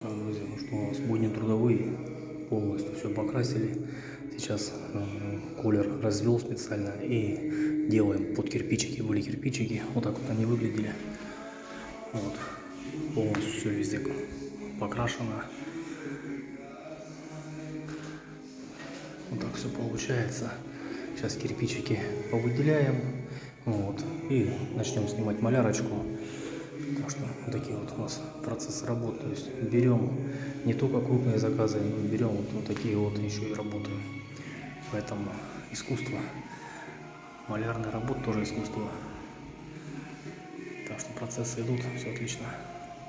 Друзья, ну что, у нас будни трудовые, полностью все покрасили. Сейчас колер развел специально и делаем под кирпичики. Были кирпичики, вот так вот они выглядели. Вот, полностью все везде покрашено. Вот так все получается. Сейчас кирпичики повыделяем, вот, и начнем снимать малярочку. Так что вот такие вот у нас процессы работы. То есть берем не только крупные заказы, но берем вот такие вот еще и работы. Поэтому искусство, малярная работа тоже искусство. Так что процессы идут, все отлично.